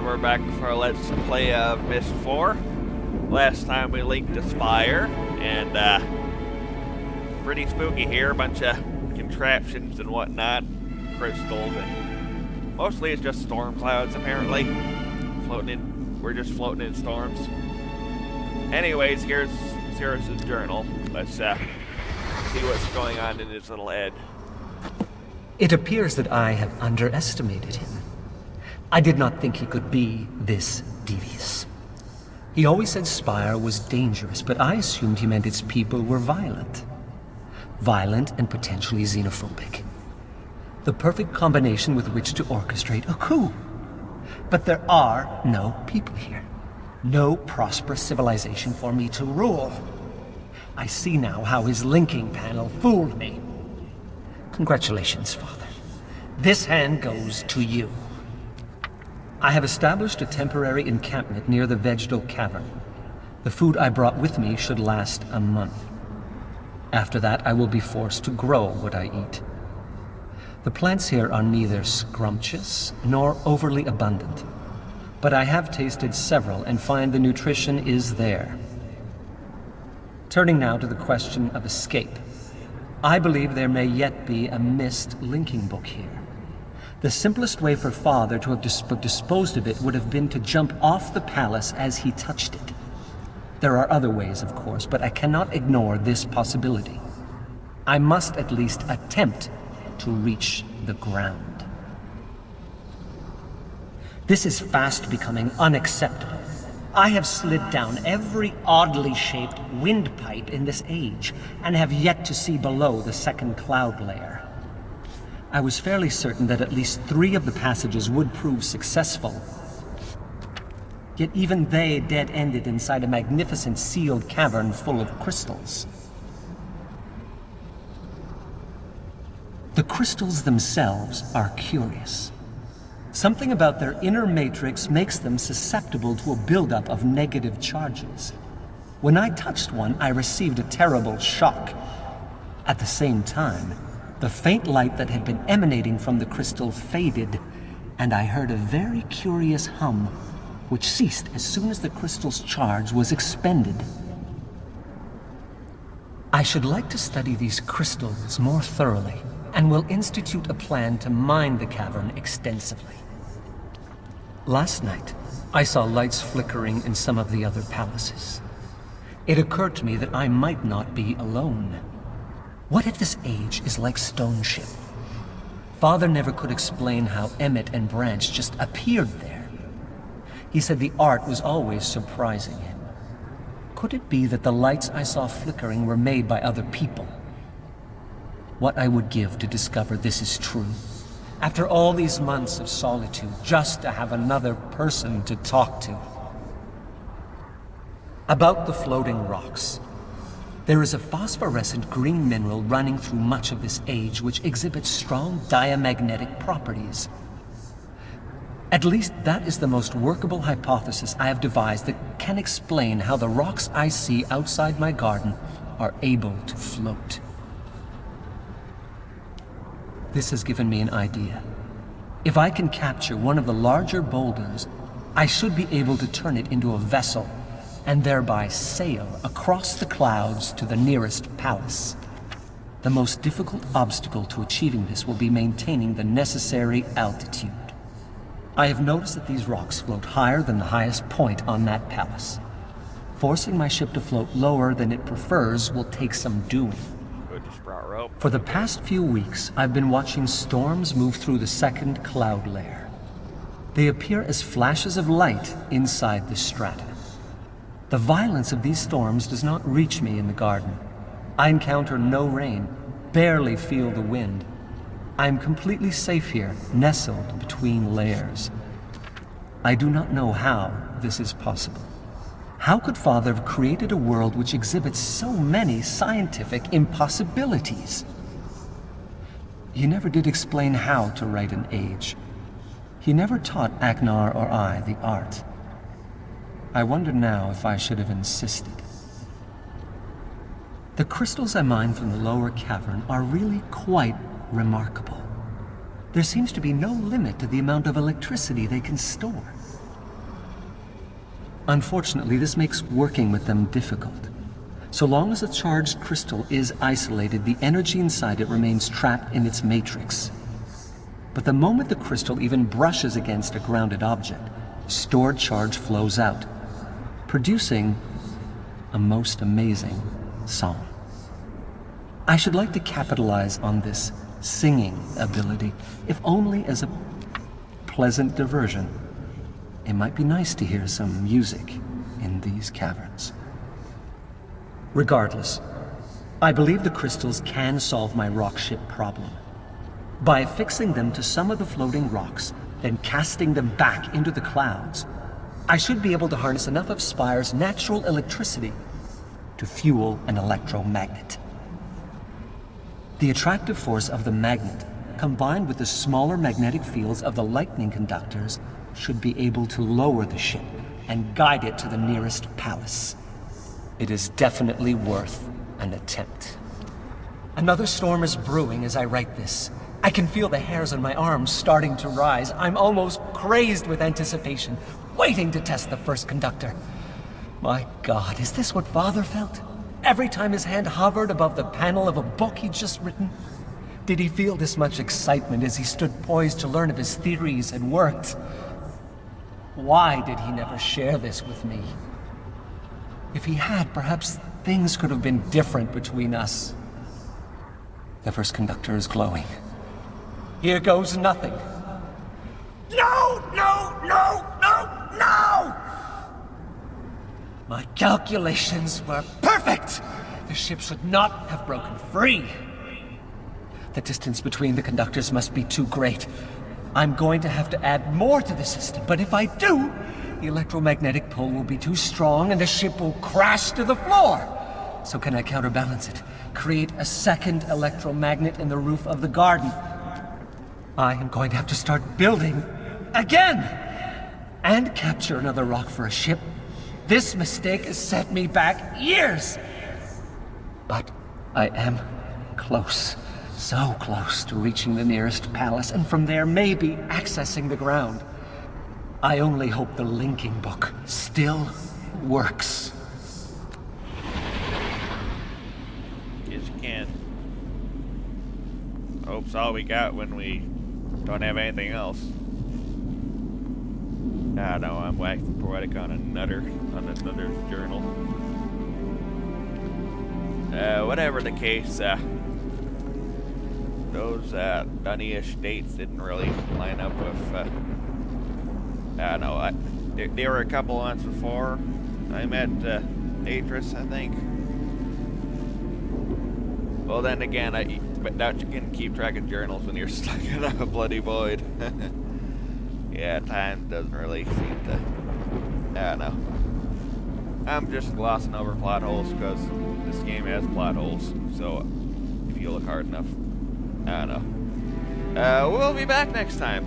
we're back for Let's Play Myst IV. Last time we linked to Spire, and pretty spooky here. A bunch of contraptions and whatnot, crystals, and mostly it's just storm clouds apparently. We're just floating in storms. Anyways, here's Sirrus's journal. Let's see what's going on in his little head. It appears that I have underestimated him. I did not think he could be this devious. He always said Spire was dangerous, but I assumed he meant its people were violent. Violent and potentially xenophobic. The perfect combination with which to orchestrate a coup. But there are no people here. No prosperous civilization for me to rule. I see now how his linking panel fooled me. Congratulations, Father. This hand goes to you. I have established a temporary encampment near the vegetal cavern. The food I brought with me should last a month. After that, I will be forced to grow what I eat. The plants here are neither scrumptious nor overly abundant, but I have tasted several and find the nutrition is there. Turning now to the question of escape. I believe there may yet be a Myst linking book here. The simplest way for Father to have disposed of it would have been to jump off the palace as he touched it. There are other ways, of course, but I cannot ignore this possibility. I must at least attempt to reach the ground. This is fast becoming unacceptable. I have slid down every oddly shaped windpipe in this age, and have yet to see below the second cloud layer. I was fairly certain that at least 3 of the passages would prove successful. Yet even they dead-ended inside a magnificent sealed cavern full of crystals. The crystals themselves are curious. Something about their inner matrix makes them susceptible to a buildup of negative charges. When I touched one, I received a terrible shock. At the same time, the faint light that had been emanating from the crystal faded, and I heard a very curious hum, which ceased as soon as the crystal's charge was expended. I should like to study these crystals more thoroughly, and will institute a plan to mine the cavern extensively. Last night, I saw lights flickering in some of the other palaces. It occurred to me that I might not be alone. What if this age is like Stone Ship? Father never could explain how Emmett and Branch just appeared there. He said the art was always surprising him. Could it be that the lights I saw flickering were made by other people? What I would give to discover this is true. After all these months of solitude, just to have another person to talk to. About the floating rocks. There is a phosphorescent green mineral running through much of this age which exhibits strong diamagnetic properties. At least that is the most workable hypothesis I have devised that can explain how the rocks I see outside my garden are able to float. This has given me an idea. If I can capture one of the larger boulders, I should be able to turn it into a vessel and thereby sail across the clouds to the nearest palace. The most difficult obstacle to achieving this will be maintaining the necessary altitude. I have noticed that these rocks float higher than the highest point on that palace. Forcing my ship to float lower than it prefers will take some doing. For the past few weeks, I've been watching storms move through the second cloud layer. They appear as flashes of light inside the strata. The violence of these storms does not reach me in the garden. I encounter no rain, barely feel the wind. I am completely safe here, nestled between layers. I do not know how this is possible. How could Father have created a world which exhibits so many scientific impossibilities? He never did explain how to write an age. He never taught Agnar or I the art. I wonder now if I should have insisted. The crystals I mine from the lower cavern are really quite remarkable. There seems to be no limit to the amount of electricity they can store. Unfortunately, this makes working with them difficult. So long as a charged crystal is isolated, the energy inside it remains trapped in its matrix. But the moment the crystal even brushes against a grounded object, stored charge flows out, producing a most amazing song. I should like to capitalize on this singing ability, if only as a pleasant diversion. It might be nice to hear some music in these caverns. Regardless, I believe the crystals can solve my rock ship problem. By affixing them to some of the floating rocks, then casting them back into the clouds, I should be able to harness enough of Spire's natural electricity to fuel an electromagnet. The attractive force of the magnet, combined with the smaller magnetic fields of the lightning conductors, should be able to lower the ship and guide it to the nearest palace. It is definitely worth an attempt. Another storm is brewing as I write this. I can feel the hairs on my arms starting to rise. I'm almost crazed with anticipation, waiting to test the first conductor. My God, is this what Father felt? Every time his hand hovered above the panel of a book he'd just written? Did he feel this much excitement as he stood poised to learn if his theories had worked? Why did he never share this with me? If he had, perhaps things could have been different between us. The first conductor is glowing. Here goes nothing. No, no, no, no, no! My calculations were perfect! The ship should not have broken free. The distance between the conductors must be too great. I'm going to have to add more to the system, but if I do, the electromagnetic pull will be too strong and the ship will crash to the floor. So can I counterbalance it? Create a second electromagnet in the roof of the garden? I am going to have to start building again! And capture another rock for a ship. This mistake has set me back years! But I am close. So close to reaching the nearest palace, and from there maybe accessing the ground. I only hope the linking book still works. Yes, you can. Hope's all we got when we don't have anything else. I know, I'm waxing poetic on another journal. Whatever the case, those Dunny-ish dates didn't really line up with, I don't know, they were a couple months before I met Atris, I think. Well, then again, but now you can keep track of journals when you're stuck in a bloody void. Yeah, time doesn't really seem to, I don't know. I'm just glossing over plot holes because this game has plot holes, so if you look hard enough, I don't know. We'll be back next time.